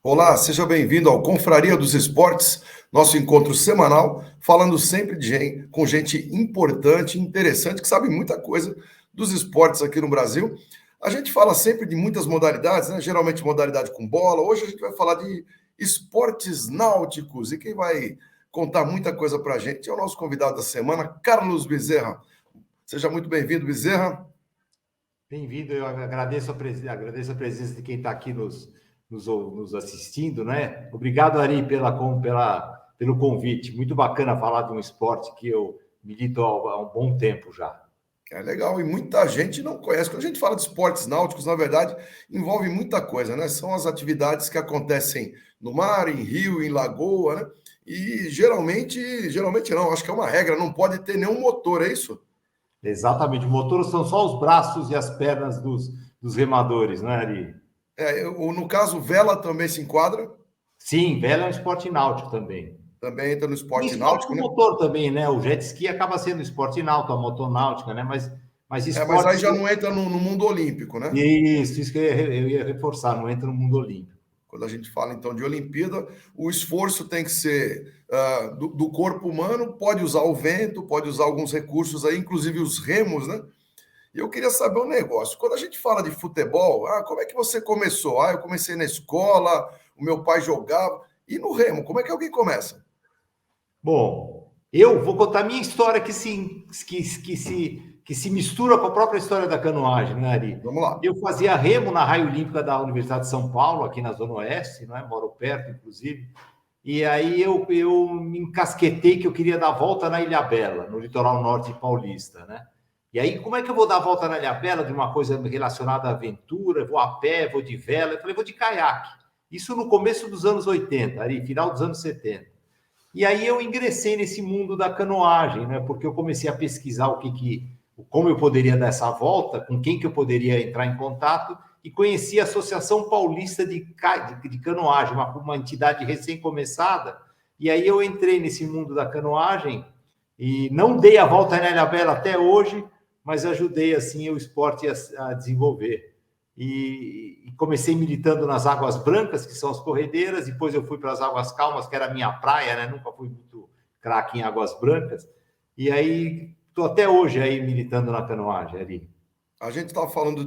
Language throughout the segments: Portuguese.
Olá, seja bem-vindo ao Confraria dos Esportes, nosso encontro semanal, falando sempre com gente importante, interessante, que sabe muita coisa dos esportes aqui no Brasil. A gente fala sempre de muitas modalidades, né? Geralmente modalidade com bola. Hoje a gente vai falar de esportes náuticos e quem vai contar muita coisa para a gente é o nosso convidado da semana, Carlos Bezerra. Seja muito bem-vindo, Bezerra. Bem-vindo, eu agradeço a presença de quem está aqui nos assistindo, né? Obrigado, Ari, pelo convite. Muito bacana falar de um esporte que eu milito há um bom tempo já. É legal, e muita gente não conhece. Quando a gente fala de esportes náuticos, na verdade, envolve muita coisa, né? São as atividades que acontecem no mar, em rio, em lagoa, né? E geralmente não, acho que é uma regra, não pode ter nenhum motor, é isso? Exatamente, o motor são só os braços e as pernas dos remadores, né, Ari? Ou no caso, vela também se enquadra, Sim, vela é um esporte náutico também. também entra no E esporte esporte náutico, com né? motor também, né? O jet ski acaba sendo esporte náutico, a motonáutica, né? Mas Mas aí esportes. já não entra no mundo olímpico, né? Isso que eu ia reforçar, não entra no mundo olímpico. Quando a gente fala então de Olimpíada, o esforço tem que ser do corpo humano, pode usar o vento, pode usar alguns recursos aí, inclusive os remos, né? E eu queria saber um negócio. Quando a gente fala de futebol, como é que você começou? Eu comecei na escola, o meu pai jogava. E no remo, como é que alguém começa? Bom, eu vou contar a minha história que se mistura com a própria história da canoagem, né, Ari? Vamos lá. Eu fazia remo na raia olímpica da Universidade de São Paulo, aqui na Zona Oeste, né? Moro perto, inclusive. E aí eu me encasquetei que eu queria dar a volta na Ilhabela, no litoral norte paulista, né? E aí, como é que eu vou dar a volta na Ilhabela de uma coisa relacionada à aventura? Vou a pé, vou de vela. Eu falei, vou de caiaque. Isso no começo dos anos 80, Ari, final dos anos 70. E aí eu ingressei nesse mundo da canoagem, né? Porque eu comecei a pesquisar como eu poderia dar essa volta, com quem que eu poderia entrar em contato, e conheci a Associação Paulista de Canoagem, uma entidade recém-começada, e aí eu entrei nesse mundo da canoagem e não dei a volta na Ilhabela até hoje, mas ajudei assim o esporte a desenvolver. E comecei militando nas Águas Brancas, que são as corredeiras, depois eu fui para as Águas Calmas, que era a minha praia, né? Nunca fui muito craque em Águas Brancas, e aí estou até hoje aí militando na canoagem, Ari. A gente estava falando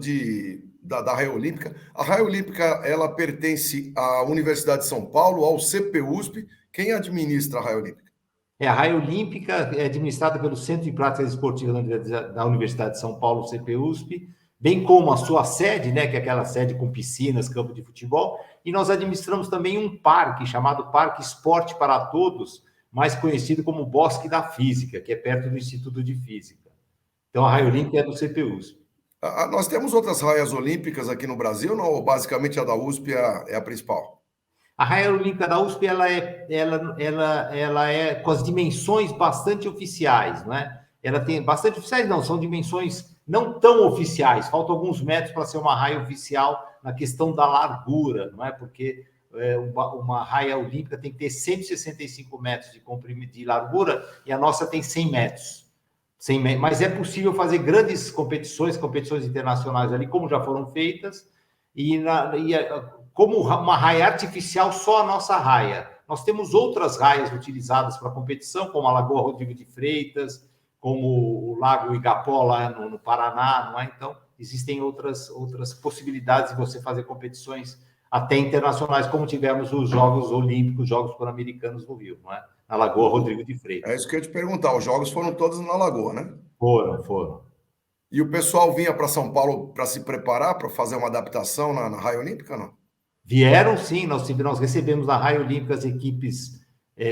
da Raia Olímpica. A Raia Olímpica, ela pertence à Universidade de São Paulo, ao CPUSP. Quem administra a Raia Olímpica? A Raia Olímpica é administrada pelo Centro de Práticas Esportivas da Universidade de São Paulo, CPUSP, bem como a sua sede, né, que é aquela sede com piscinas, campo de futebol, e nós administramos também um parque chamado Parque Esporte para Todos, mais conhecido como Bosque da Física, que é perto do Instituto de Física. Então, a Raia Olímpica é do CPUSP. Nós temos outras raias olímpicas aqui no Brasil, não? Ou basicamente a da USP é a principal? A Raia Olímpica da USP ela é com as dimensões bastante oficiais, não é? Ela tem bastante oficiais, não, são dimensões não tão oficiais. Faltam alguns metros para ser uma raia oficial na questão da largura, não é? Porque uma raia olímpica tem que ter 165 metros de largura e a nossa tem 100 metros. 100 metros. Mas é possível fazer grandes competições internacionais ali, como já foram feitas, e como uma raia artificial, só a nossa raia. Nós temos outras raias utilizadas para competição, como a Lagoa Rodrigo de Freitas, como o Lago Igapó, lá no Paraná, não é? Então, existem outras possibilidades de você fazer competições até internacionais, como tivemos os Jogos Olímpicos, os Jogos Pan-Americanos no Rio, não é? Na Lagoa Rodrigo de É Freitas. isso que eu ia te perguntar. Os jogos foram todos na Lagoa, né? Foram. E o pessoal vinha para São Paulo para se preparar, para fazer uma adaptação na Raia Olímpica, não? Vieram, sim, nós recebemos na Raia Olímpica as equipes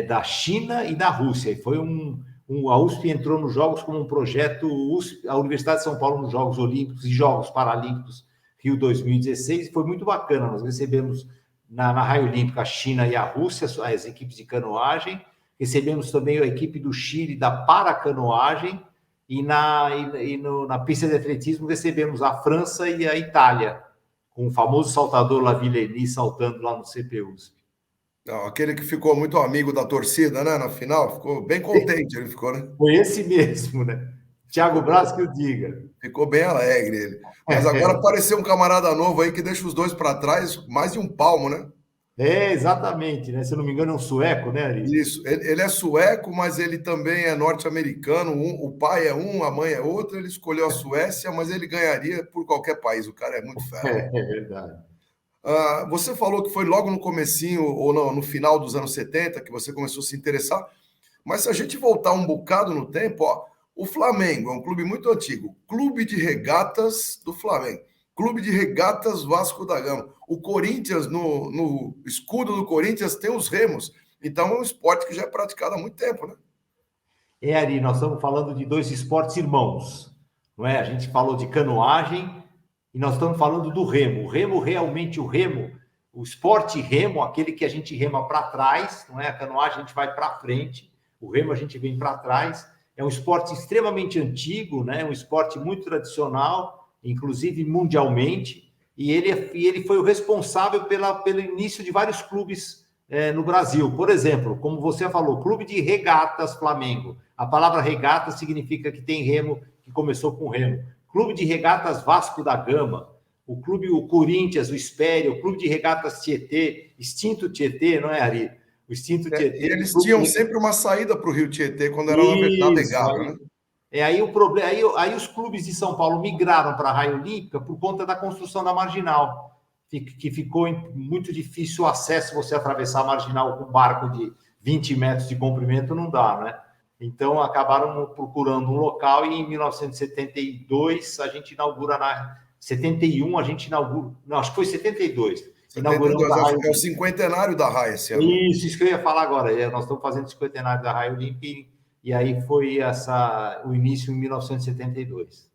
da China e da Rússia. E foi a USP entrou nos Jogos como um projeto, a Universidade de São Paulo nos Jogos Olímpicos e Jogos Paralímpicos Rio 2016, e foi muito bacana. Nós recebemos na Raia Olímpica a China e a Rússia, as equipes de canoagem, recebemos também a equipe do Chile da paracanoagem, e na pista de atletismo recebemos a França e a Itália, com o famoso saltador Lavillenie saltando lá no CPUSP. Não, aquele que ficou muito amigo da torcida, né? Na final, ficou bem contente, ele ficou, né? Foi esse mesmo, né? Thiago Ficou, Braz que o diga. ficou bem alegre ele. Mas agora apareceu um camarada novo aí que deixa os dois para trás, mais de um palmo, né? É, exatamente, né? Se eu não me engano, é um sueco, né, Ari? Isso, ele é sueco, mas ele também é norte-americano. O pai é um, a mãe é outra. Ele escolheu a Suécia, mas ele ganharia por qualquer país. O cara é muito fera. É verdade. Você falou que foi logo no comecinho ou no final dos anos 70 que você começou a se interessar. Mas se a gente voltar um bocado no tempo, ó, o Flamengo é um clube muito antigo. Clube de Regatas do Flamengo. Clube de Regatas Vasco da Gama. O Corinthians, no escudo do Corinthians, tem os remos. Então é um esporte que já é praticado há muito tempo, né? É, Ari, nós estamos falando de dois esportes irmãos, não é? A gente falou de canoagem e nós estamos falando do remo. O remo, realmente, o esporte remo, aquele que a gente rema para trás, não é? A canoagem a gente vai para frente, o remo a gente vem para trás. É um esporte extremamente antigo, né? Um esporte muito tradicional, inclusive mundialmente, e ele foi o responsável pelo início de vários clubes no Brasil. Por exemplo, como você falou, Clube de Regatas Flamengo. A palavra regata significa que tem remo, que começou com remo. Clube de Regatas Vasco da Gama, o Corinthians, o Espéria, o Clube de Regatas Tietê, extinto Tietê, não é, Ari? O extinto Tietê. E eles tinham sempre uma saída para o Rio Tietê quando era Isso, navegável, aí, né? aí o problema, aí os clubes de São Paulo migraram para a Raia Olímpica por conta da construção da marginal, que ficou muito difícil o acesso, você atravessar a marginal com um barco de 20 metros de comprimento, não dá, né? Então, acabaram procurando um local e em 1972 a gente inaugura 71 a gente inaugura... Não, acho que foi 72. 72, é o cinquentenário da Raia esse ano. Isso que eu ia falar agora. Nós estamos fazendo o cinquentenário da Raia Olímpica e aí foi o início em 1972.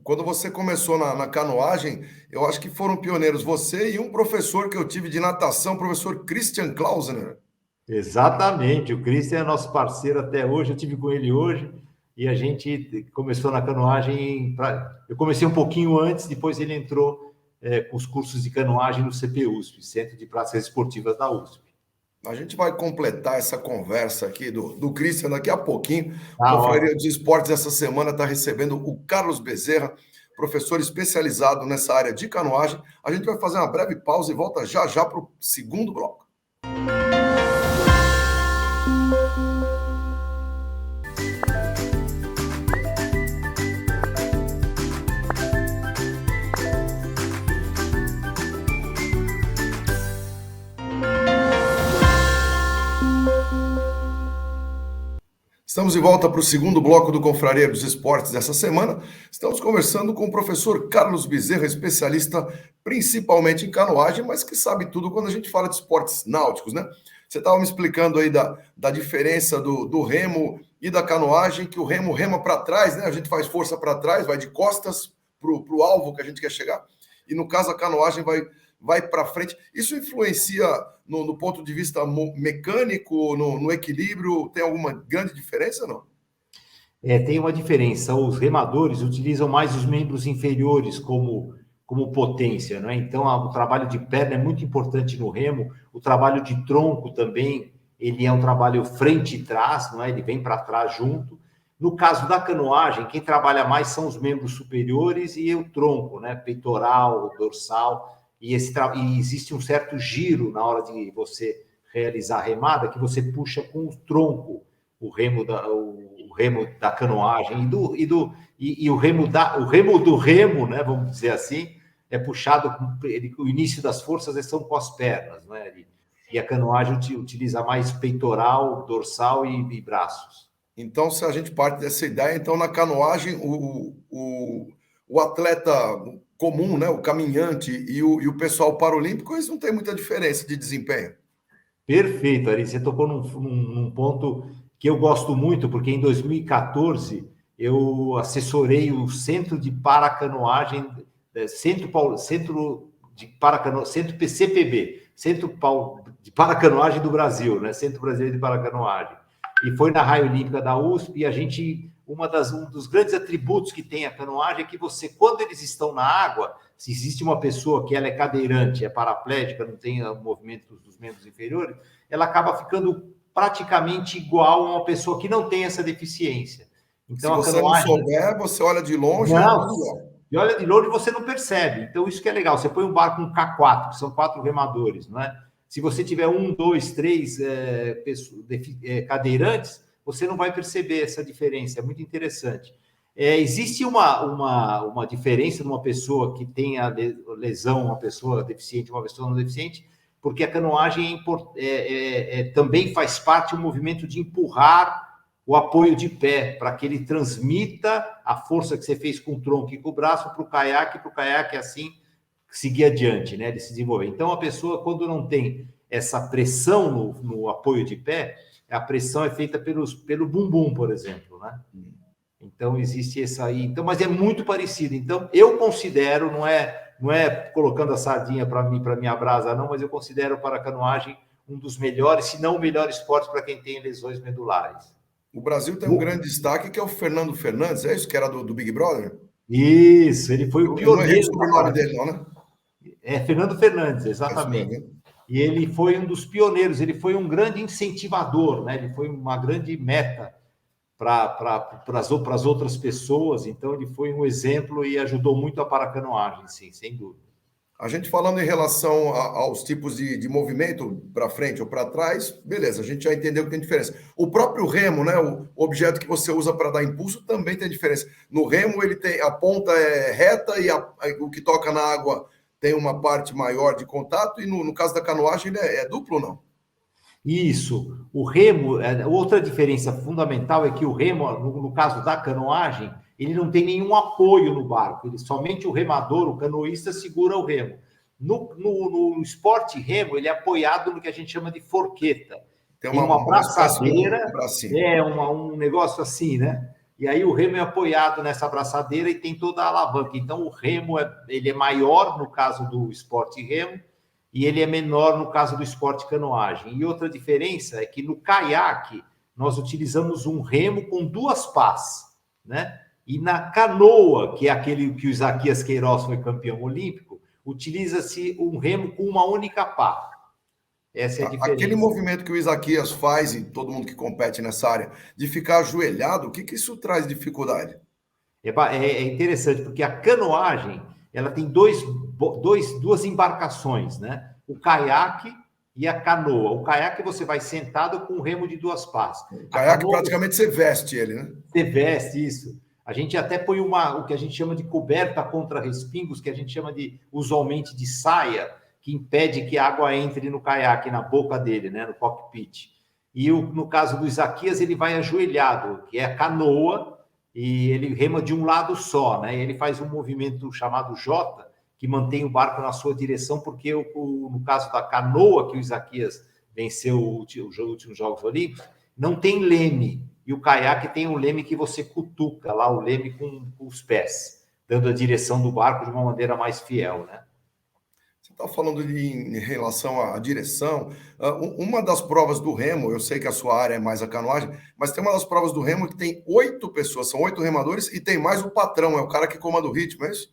Quando você começou na canoagem, eu acho que foram pioneiros você e um professor que eu tive de natação, o professor Christian Klausner. Exatamente, o Christian é nosso parceiro até hoje, eu tive com ele hoje e a gente começou na canoagem, eu comecei um pouquinho antes, depois ele entrou com os cursos de canoagem no CPUSP, Centro de Práticas Esportivas da USP. A gente vai completar essa conversa aqui do Christian daqui a pouquinho. Ah, a Confraria dos Esportes essa semana está recebendo o Carlos Bezerra, professor especializado nessa área de canoagem. A gente vai fazer uma breve pausa e volta já já para o segundo bloco. Estamos de volta para o segundo bloco do Confraria dos Esportes dessa semana. Estamos conversando com o professor Carlos Bezerra, especialista principalmente em canoagem, mas que sabe tudo quando a gente fala de esportes náuticos, né? Você estava me explicando aí da diferença do remo e da canoagem, que o remo rema para trás, né? A gente faz força para trás, vai de costas para o alvo que a gente quer chegar. E no caso a canoagem vai para frente. Isso influencia no ponto de vista mecânico, no equilíbrio? Tem alguma grande diferença, não? Tem uma diferença. Os remadores utilizam mais os membros inferiores como potência, né? Então, o trabalho de perna é muito importante no remo. O trabalho de tronco também, ele é um trabalho frente e trás, não é? Ele vem para trás junto. No caso da canoagem, quem trabalha mais são os membros superiores e o tronco, né? Peitoral, dorsal. E existe um certo giro na hora de você realizar a remada, que você puxa com o tronco o remo da canoagem e o remo do remo, né, vamos dizer assim, é puxado, o início das forças são com as pernas, né? E a canoagem utiliza mais peitoral, dorsal e braços. Então, se a gente parte dessa ideia, então na canoagem o atleta comum, né, o caminhante e o pessoal paralímpico, eles não têm muita diferença de desempenho. Perfeito, Ari. Você tocou num ponto que eu gosto muito, porque em 2014 eu assessorei o Centro de Paracanoagem, Centro CPB, Centro de Paracanoagem do Brasil, né? Centro Brasileiro de Paracanoagem. E foi na Raia Olímpica da USP, e a gente... Um dos grandes atributos que tem a canoagem é que você, quando eles estão na água, se existe uma pessoa que ela é cadeirante, é paraplégica, não tem o movimento dos membros inferiores, ela acaba ficando praticamente igual a uma pessoa que não tem essa deficiência. Então, se você não souber, você olha de longe... E olha de longe você não percebe. Então, isso que é legal. Você põe um barco com K4, que são 4 remadores, não é? Se você tiver 1, 2, 3 cadeirantes, você não vai perceber essa diferença. É muito interessante. Existe uma diferença de uma pessoa que tem a lesão, uma pessoa deficiente, uma pessoa não deficiente, porque a canoagem também faz parte do movimento de empurrar o apoio de pé, para que ele transmita a força que você fez com o tronco e com o braço para o caiaque assim seguir adiante, né? Ele se desenvolver. Então, a pessoa, quando não tem essa pressão no apoio de pé, a pressão é feita pelo bumbum, por exemplo, né? Então, existe essa aí. Então, mas é muito parecido. Então, eu considero, não é colocando a sardinha para minha brasa, não, mas eu considero para a canoagem um dos melhores, se não o melhor esporte para quem tem lesões medulares. O Brasil tem um grande destaque que é o Fernando Fernandes, é isso que era do Big Brother? Isso, ele foi o Eu não errei o pioneiro. sobrenome dele, não, né? Fernando Fernandes, É isso exatamente. mesmo. E ele foi um dos pioneiros, ele foi um grande incentivador, né? Ele foi uma grande meta para as outras pessoas, então ele foi um exemplo e ajudou muito a paracanoagem, sim, sem dúvida. A gente falando em relação aos tipos de movimento para frente ou para trás, beleza, a gente já entendeu que tem diferença. O próprio remo, né, o objeto que você usa para dar impulso também tem diferença. No remo ele tem a ponta é reta e o que toca na água tem uma parte maior de contato e no caso da canoagem ele é duplo ou não? Isso. O remo, outra diferença fundamental é que o remo, no caso da canoagem, ele não tem nenhum apoio no barco. Somente o remador, o canoísta, segura o remo. No esporte remo, ele é apoiado no que a gente chama de forqueta. Tem uma braçadeira, um bracinho. Um negócio assim, né? E aí o remo é apoiado nessa braçadeira e tem toda a alavanca. Então o remo ele é maior no caso do esporte remo e ele é menor no caso do esporte canoagem. E outra diferença é que no caiaque nós utilizamos um remo com 2 pás, né? E na canoa, que é aquele que o Isaquias Queiroz foi campeão olímpico, utiliza-se um remo com uma única pá. Essa é a diferença. Aquele movimento que o Isaquias faz, e todo mundo que compete nessa área, de ficar ajoelhado, o que isso traz de dificuldade? É interessante, porque a canoagem ela tem duas embarcações, né? O caiaque e a canoa. O caiaque você vai sentado com um remo de 2 pás. O caiaque praticamente você veste ele, né? Você veste isso. A gente até põe o que a gente chama de coberta contra respingos, que a gente chama usualmente de saia, que impede que a água entre no caiaque, na boca dele, né, no cockpit. E no caso do Isaquias, ele vai ajoelhado, que é a canoa, e ele rema de um lado só, né? Ele faz um movimento chamado J, que mantém o barco na sua direção, porque no caso da canoa, que o Isaquias venceu os últimos Jogos Olímpicos, não tem leme. E o caiaque tem um leme que você cutuca lá, o leme com os pés, dando a direção do barco de uma maneira mais fiel, né? Você está falando em relação à direção. Uma das provas do remo, eu sei que a sua área é mais a canoagem, mas tem uma das provas do remo que tem 8 pessoas, são 8 remadores, e tem mais o patrão, é o cara que comanda o ritmo, é isso?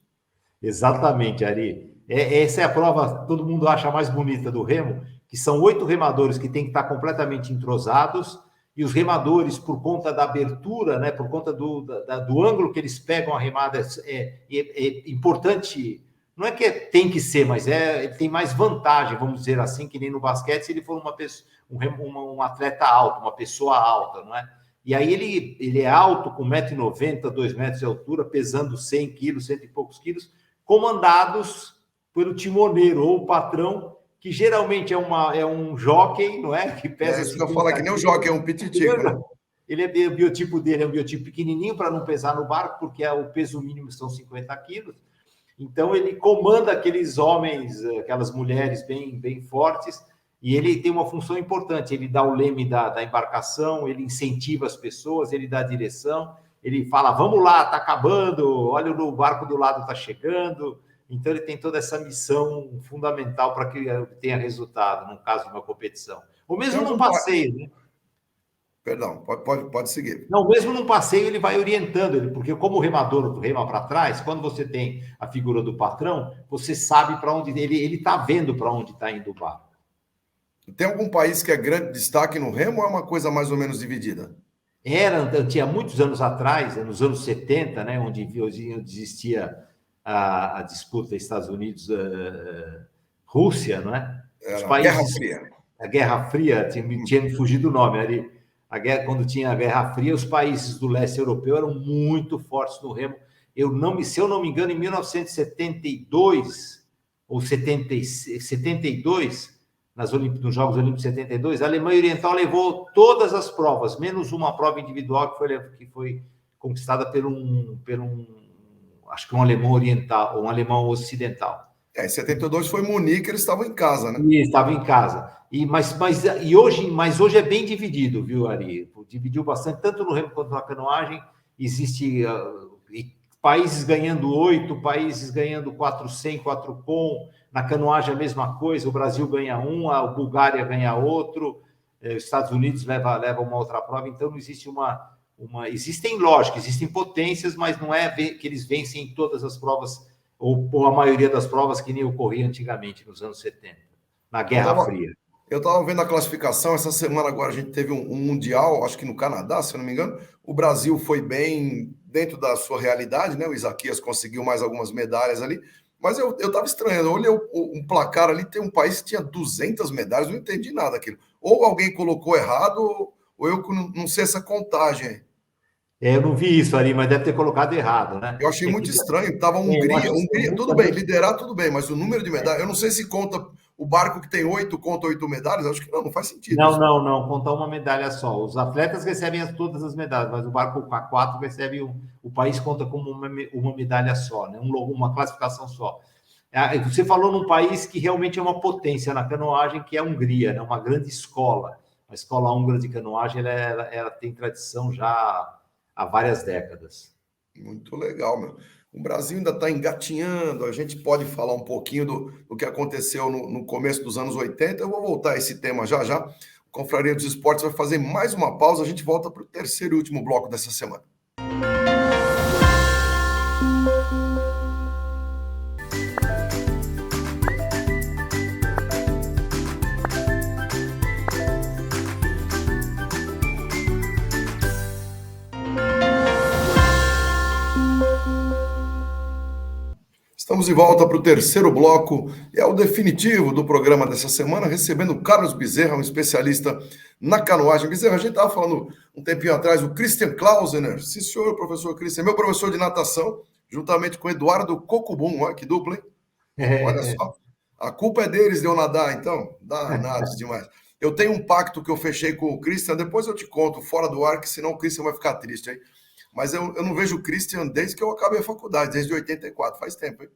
Exatamente, Ari. Essa é a prova que todo mundo acha mais bonita do remo, que são 8 remadores que têm que estar completamente entrosados, e os remadores, por conta da abertura, né, por conta do ângulo que eles pegam a remada, é importante. Não é que tem que ser, mas ele tem mais vantagem, vamos dizer assim, que nem no basquete, se ele for um atleta alto, uma pessoa alta, não é? E aí ele é alto, com 1,90 m, 2 metros de altura, pesando 100 quilos, 100 e poucos quilos, comandados pelo timoneiro ou patrão, que geralmente é um jockey, não é? Que pesa isso que eu falo, que nem o jockey, é um pititico, né? O biotipo dele é um biotipo pequenininho para não pesar no barco, porque o peso mínimo são 50 quilos. Então, ele comanda aqueles homens, aquelas mulheres bem fortes, e ele tem uma função importante. Ele dá o leme da embarcação, ele incentiva as pessoas, ele dá a direção, ele fala, vamos lá, está acabando, olha, o barco do lado está chegando. Então, ele tem toda essa missão fundamental para que tenha resultado, no caso de uma competição. Ou mesmo num passeio, né? Perdão, pode seguir. Não, mesmo num passeio ele vai orientando ele, porque como o remador rema para trás, quando você tem a figura do patrão, você sabe para onde ele está vendo para onde está indo o barco. Tem algum país que é grande destaque no remo ou é uma coisa mais ou menos dividida? Tinha muitos anos atrás, nos anos 70, né, onde existia a disputa Estados Unidos-Rússia, não é? Os Era a Guerra países, Fria. a Guerra Fria, tinha me fugido o nome ali. Quando tinha a Guerra Fria, os países do leste europeu eram muito fortes no remo. Se eu não me engano, em 1972 ou 72, nos Jogos Olímpicos de 72, a Alemanha Oriental levou todas as provas, menos uma prova individual que foi conquistada acho que um alemão oriental, ou um alemão ocidental. Em 72 foi Munique, eles estavam em casa, né? E estava em casa. Mas hoje é bem dividido, viu, Ari? Dividiu bastante, tanto no remo quanto na canoagem. Existe países ganhando 8, países ganhando 400, 4 com. Na canoagem a mesma coisa, o Brasil ganha um, a Bulgária ganha outro, os Estados Unidos leva uma outra prova. Então, não existe existem, lógico, existem potências, mas não é que eles vencem em todas as provas, ou a maioria das provas que nem ocorria antigamente, nos anos 70, na Guerra Fria. Eu estava vendo a classificação, essa semana agora a gente teve um Mundial, acho que no Canadá, se eu não me engano. O Brasil foi bem dentro da sua realidade, né? O Isaquias conseguiu mais algumas medalhas ali, mas eu estava estranhando. Eu olhei um placar ali, tem um país que tinha 200 medalhas, não entendi nada daquilo. Ou alguém colocou errado, ou eu não sei essa contagem. Eu não vi isso ali, mas deve ter colocado errado, né? Eu achei muito estranho. Tava Hungria, tudo bem, liderar tudo bem, mas o número de medalhas, eu não sei se conta o barco que tem 8, conta 8 medalhas, acho que não faz sentido. Não, contar uma medalha só. Os atletas recebem todas as medalhas, mas o barco com A4 recebe o país conta como uma medalha só, né? Uma classificação só. Você falou num país que realmente é uma potência na canoagem, que é a Hungria, né? Uma grande escola. A escola húngara de canoagem ela tem tradição já há várias décadas. Muito legal, meu. O Brasil ainda está engatinhando, a gente pode falar um pouquinho do que aconteceu no começo dos anos 80. Eu vou voltar a esse tema já já. O Confraria dos Esportes vai fazer mais uma pausa, a gente volta para o terceiro e último bloco dessa semana. Estamos de volta para o terceiro bloco, e é o definitivo do programa dessa semana, recebendo o Carlos Bezerra, um especialista na canoagem. Bezerra, a gente estava falando um tempinho atrás, o Christian Klausener. Sim, senhor, professor Christian, meu professor de natação, juntamente com Eduardo Cocubum, olha que dupla, hein? Olha só. A culpa é deles de eu nadar, então? Danados demais. Eu tenho um pacto que eu fechei com o Christian, depois eu te conto fora do ar, que senão o Christian vai ficar triste, hein? Mas eu não vejo o Christian desde que eu acabei a faculdade, desde 84, faz tempo, hein?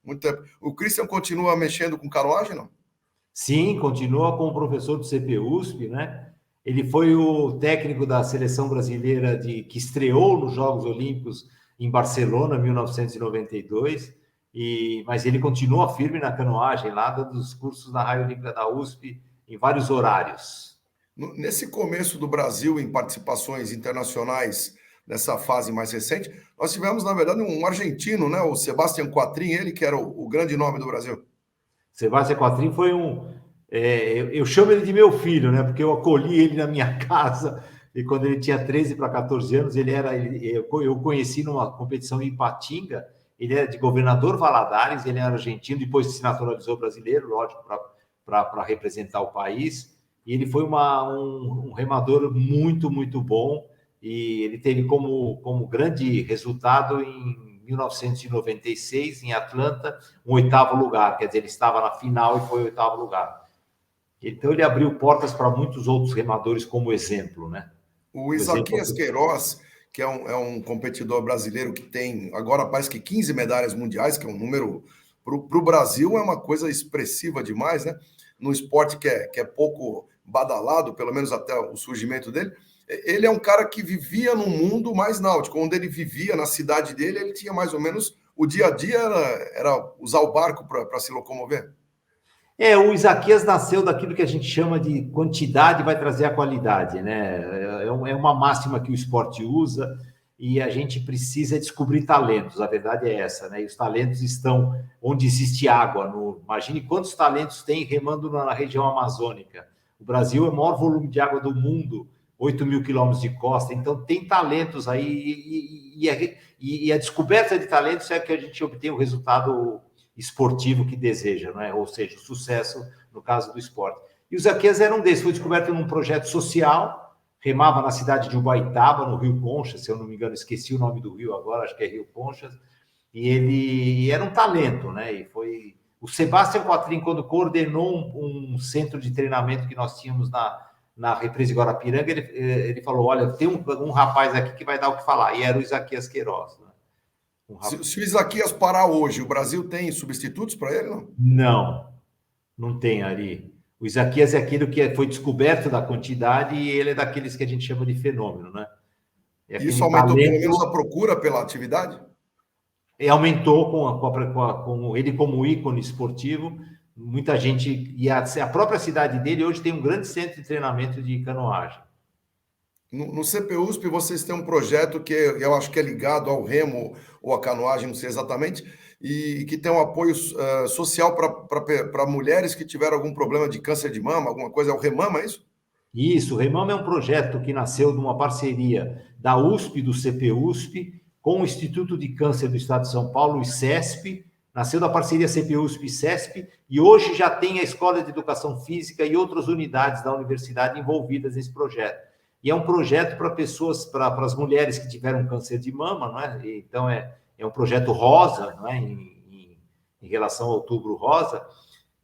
Muito tempo. O Christian continua mexendo com canoagem, não? Sim, continua como professor do CPUSP, né? Ele foi o técnico da seleção brasileira que estreou nos Jogos Olímpicos em Barcelona, em 1992, mas ele continua firme na canoagem, lá dando os cursos na Raio Olímpica da USP, em vários horários. Nesse começo do Brasil, em participações internacionais, nessa fase mais recente, nós tivemos, na verdade, um argentino, né? O Sebastián Quatrin, ele que era o grande nome do Brasil. Sebastián Quatrin foi eu chamo ele de meu filho, né? Porque eu acolhi ele na minha casa, e quando ele tinha 13 para 14 anos, eu conheci numa competição em Ipatinga, ele era de Governador Valadares, ele era argentino, depois se naturalizou brasileiro, lógico, para representar o país, e ele foi um remador muito, muito bom, e ele teve como grande resultado em 1996, em Atlanta, um 8º lugar, quer dizer, ele estava na final e foi 8º lugar. Então, ele abriu portas para muitos outros remadores como exemplo, né? O Isaquias Queiroz, que é um competidor brasileiro que tem, agora parece que 15 medalhas mundiais, que é um número, para o Brasil, é uma coisa expressiva demais, né? No esporte que é pouco badalado, pelo menos até o surgimento dele. Ele é um cara que vivia num mundo mais náutico, onde ele vivia na cidade dele, ele tinha mais ou menos, o dia a dia era usar o barco para se locomover. O Isaquias nasceu daquilo que a gente chama de quantidade vai trazer a qualidade, né? É uma máxima que o esporte usa, e a gente precisa descobrir talentos, a verdade é essa, né? E os talentos estão onde existe água. Imagine quantos talentos tem remando na região amazônica. O Brasil é o maior volume de água do mundo, 8 mil quilômetros de costa, então tem talentos aí, e a descoberta de talentos é que a gente obtém o resultado esportivo que deseja, não é? Ou seja, o sucesso no caso do esporte. E o Isaquias era um desses, foi descoberto num projeto social, remava na cidade de Ubaitaba, no Rio Conchas, se eu não me engano, esqueci o nome do rio agora, acho que é Rio Conchas, e ele era um talento, né? E foi... O Sebastião Quatrin, quando coordenou um centro de treinamento que nós tínhamos na represa de Guarapiranga, ele falou, olha, tem um rapaz aqui que vai dar o que falar, e era o Isaquias Queiroz, né? Se o Isaquias parar hoje, o Brasil tem substitutos para ele, não? Não tem, Ari. O Isaquias é aquilo que foi descoberto da quantidade e ele é daqueles que a gente chama de fenômeno, né? É Isso aquele aumentou talento, pelo menos a procura pela atividade? e aumentou com ele como ícone esportivo. Muita gente, e a própria cidade dele hoje tem um grande centro de treinamento de canoagem. No CPUSP, vocês têm um projeto que eu acho que é ligado ao remo ou à canoagem, não sei exatamente, e que tem um apoio social para mulheres que tiveram algum problema de câncer de mama, alguma coisa. É o Remama, é isso? Isso, o Remama é um projeto que nasceu de uma parceria da USP, do CPUSP, com o Instituto de Câncer do Estado de São Paulo, o ICESP, nasceu da parceria CPUSP e CESP, e hoje já tem a Escola de Educação Física e outras unidades da universidade envolvidas nesse projeto. E é um projeto para pessoas, para as mulheres que tiveram câncer de mama, não é? Então é um projeto rosa, não é? Em relação ao Outubro Rosa,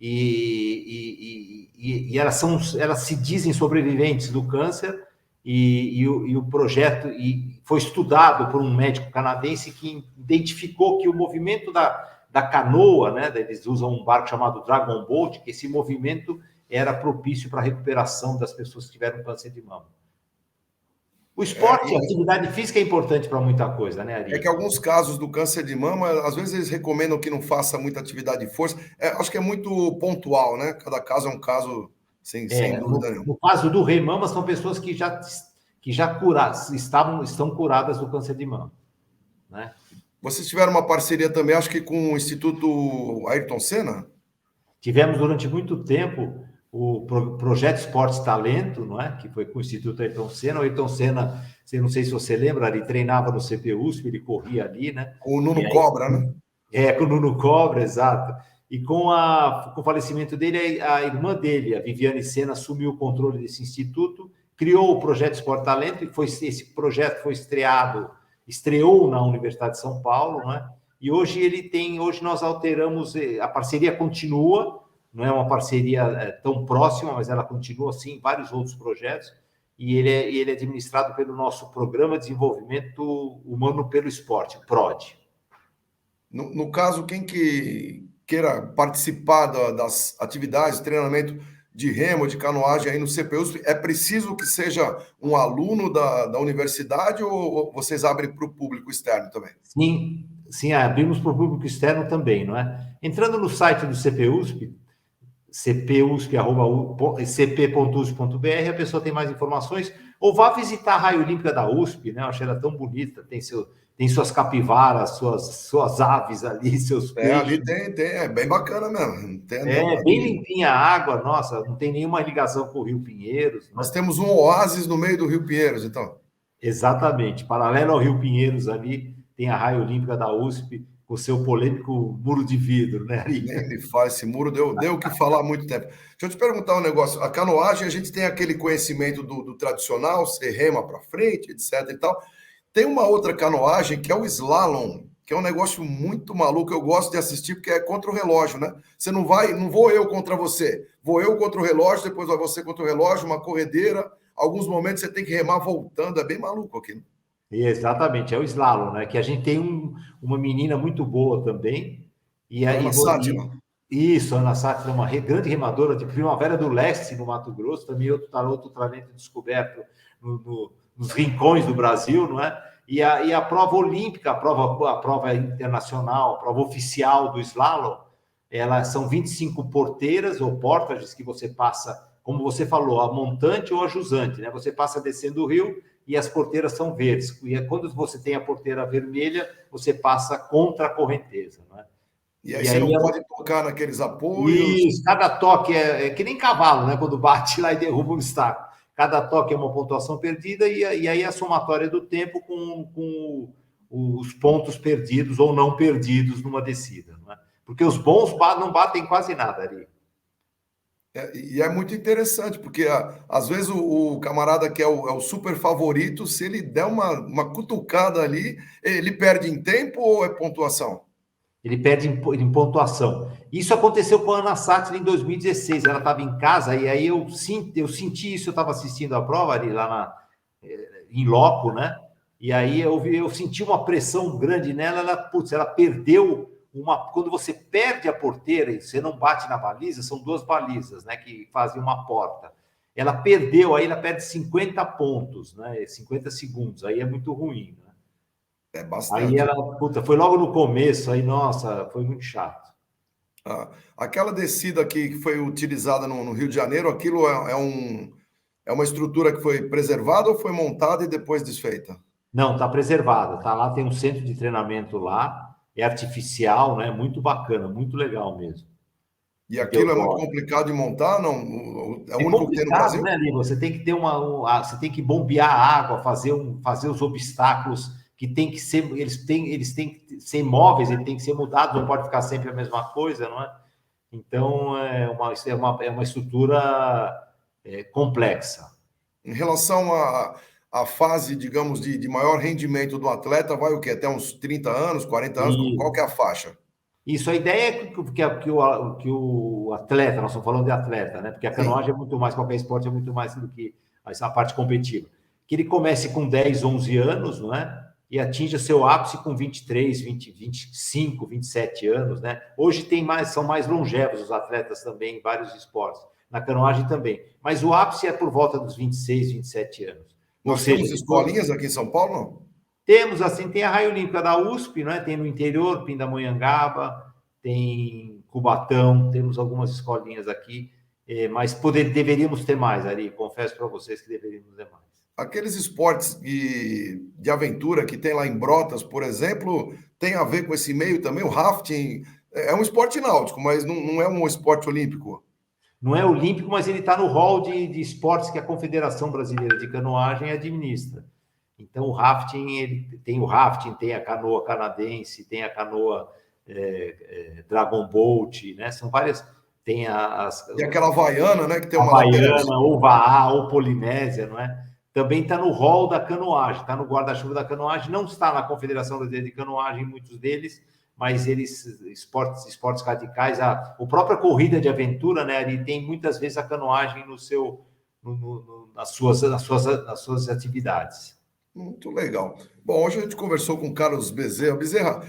e elas se dizem sobreviventes do câncer, e o projeto foi estudado por um médico canadense que identificou que o movimento da canoa, né? Eles usam um barco chamado Dragon Boat, que esse movimento era propício para a recuperação das pessoas que tiveram câncer de mama. O esporte, a atividade física é importante para muita coisa, né, Ari? É que alguns casos do câncer de mama, às vezes eles recomendam que não faça muita atividade de força. Acho que é muito pontual, né? Cada caso é um caso, sem dúvida nenhuma. No caso do Remama, são pessoas que já estão curadas do câncer de mama, né? Vocês tiveram uma parceria também, acho que com o Instituto Ayrton Senna? Tivemos durante muito tempo o Projeto Esportes Talento, não é? Que foi com o Instituto Ayrton Senna. O Ayrton Senna, não sei se você lembra, ele treinava no CPUSP, ele corria ali, né? Com o Nuno Cobra, né? Com o Nuno Cobra, exato. E com o falecimento dele, a irmã dele, a Viviane Senna, assumiu o controle desse instituto, criou o Projeto Esporte Talento, e esse projeto foi estreou na Universidade de São Paulo, né? E hoje nós alteramos, a parceria continua, não é uma parceria tão próxima, mas ela continua assim em vários outros projetos, e ele é administrado pelo nosso Programa de Desenvolvimento Humano pelo Esporte, o PROD. No caso, quem que queira participar das atividades, treinamento de remo, de canoagem aí no CPUSP, é preciso que seja um aluno da universidade ou vocês abrem para o público externo também? Sim, abrimos para o público externo também, não é? Entrando no site do CPUSP, cp.usp.br, a pessoa tem mais informações, ou vá visitar a Raia Olímpica da USP, né? Eu achei ela tão bonita, tem suas capivaras, suas aves ali, seus peixes. Ali tem, é bem bacana mesmo. Bem limpinha a água, nossa, não tem nenhuma ligação com o Rio Pinheiros. Nós temos um oásis no meio do Rio Pinheiros, então. Exatamente, paralelo ao Rio Pinheiros ali, tem a Raia Olímpica da USP, com o seu polêmico muro de vidro, né, Ari? Nem me fala, esse muro deu o que falar há muito tempo. Deixa eu te perguntar um negócio. A canoagem, a gente tem aquele conhecimento do tradicional, você rema para frente, etc e tal. Tem uma outra canoagem que é o slalom, que é um negócio muito maluco. Eu gosto de assistir porque é contra o relógio, né? Você não vou eu contra você. Vou eu contra o relógio, depois vai você contra o relógio, uma corredeira. Alguns momentos você tem que remar voltando. É bem maluco aquilo. Exatamente, é o slalom, né? Que a gente tem uma menina muito boa também. Ana Sátila. Isso, a Ana Sátila é uma grande remadora de Primavera do Leste, no Mato Grosso, também outro talento descoberto nos rincões do Brasil, não é? E a prova olímpica, a prova internacional, a prova oficial do slalom, são 25 porteiras ou portas que você passa, como você falou, a montante ou a jusante, né? Você passa descendo o rio e as porteiras são verdes. E quando você tem a porteira vermelha, você passa contra a correnteza, não é? E aí você não pode tocar naqueles apoios. Isso, cada toque é que nem cavalo, né? Quando bate lá e derruba o obstáculo. Cada toque é uma pontuação perdida, e aí a somatória do tempo com os pontos perdidos ou não perdidos numa descida, não é? Porque os bons não batem quase nada ali. E é muito interessante, porque às vezes o camarada que é o super favorito, se ele der uma cutucada ali, ele perde em tempo ou é pontuação? Ele perde em pontuação. Isso aconteceu com a Ana Sátira em 2016. Ela estava em casa e aí eu senti isso. Eu estava assistindo a prova ali em loco, né? E aí eu senti uma pressão grande nela. Ela perdeu uma. Quando você perde a porteira e você não bate na baliza, são duas balizas, né? Que fazem uma porta. Ela perdeu, aí ela perde 50 pontos, né? 50 segundos. Aí é muito ruim, né? É Aí bastante. ela, foi logo no começo, aí, nossa, foi muito chato. Aquela descida que foi utilizada no Rio de Janeiro, aquilo é uma estrutura que foi preservada ou foi montada e depois desfeita? Não, está preservada, tá lá, tem um centro de treinamento lá, é artificial, né? Muito bacana, muito legal mesmo. E Em aquilo é muito Teodoro. complicado de montar? Não, é o É único que tem no complicado, Brasil? né, ali? Você tem que ter você tem que bombear a água, fazer os obstáculos que tem que ser, eles têm que ser móveis, ele tem que ser mudado, não pode ficar sempre a mesma coisa, não é? Então é uma estrutura complexa. Em relação à fase, digamos, de maior rendimento do atleta, vai o quê? Até uns 30 anos, 40 anos? Qual que é a faixa? Isso, a ideia é que o atleta, nós estamos falando de atleta, né? Porque a Sim. canoagem é muito mais, qualquer esporte é muito mais do que a parte competitiva. Que ele comece com 10, 11 anos, não é? E atinja seu ápice com 23, 20, 25, 27 anos, né? Hoje são mais longevos os atletas também em vários esportes, na canoagem também. Mas o ápice é por volta dos 26, 27 anos. Ou Nós seja, temos escolinhas aqui em São Paulo, não? temos, assim, tem a Raia Olímpica da USP, né? Tem no interior, Pindamonhangaba, tem Cubatão, temos algumas escolinhas aqui, mas deveríamos ter mais, Ari, confesso para vocês que deveríamos ter mais. Aqueles esportes de aventura que tem lá em Brotas, por exemplo, tem a ver com esse meio também? O rafting é um esporte náutico, mas não é um esporte olímpico. Não é olímpico, mas ele está no hall de esportes que a Confederação Brasileira de Canoagem administra. Então, o rafting, tem a canoa canadense, tem a canoa Dragon Boat, né? São várias. Tem E aquela havaiana, né, que tem uma lateral. Havaiana, ou Vaá, ou Polinésia, não é? Também está no hall da canoagem, está no guarda-chuva da canoagem, não está na Confederação Brasileira de Canoagem, muitos deles, mas esportes radicais, a própria corrida de aventura, né, ele tem muitas vezes a canoagem nas suas atividades. Muito legal. Bom, hoje a gente conversou com o Carlos Bezerra. Bezerra,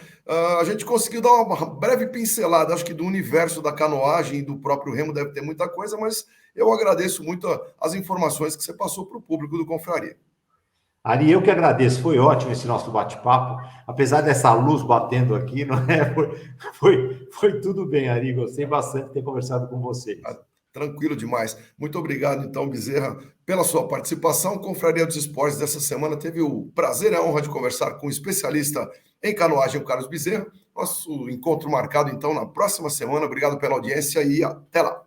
a gente conseguiu dar uma breve pincelada, acho que do universo da canoagem e do próprio remo deve ter muita coisa, mas eu agradeço muito as informações que você passou para o público do Confraria. Ari, eu que agradeço, foi ótimo esse nosso bate-papo, apesar dessa luz batendo aqui, não é? Foi tudo bem, Ari, gostei bastante de ter conversado com vocês. Tranquilo demais. Muito obrigado, então, Bezerra, pela sua participação. Confraria dos Esportes dessa semana teve o prazer e a honra de conversar com o especialista em canoagem, o Carlos Bezerra. Nosso encontro marcado, então, na próxima semana. Obrigado pela audiência e até lá.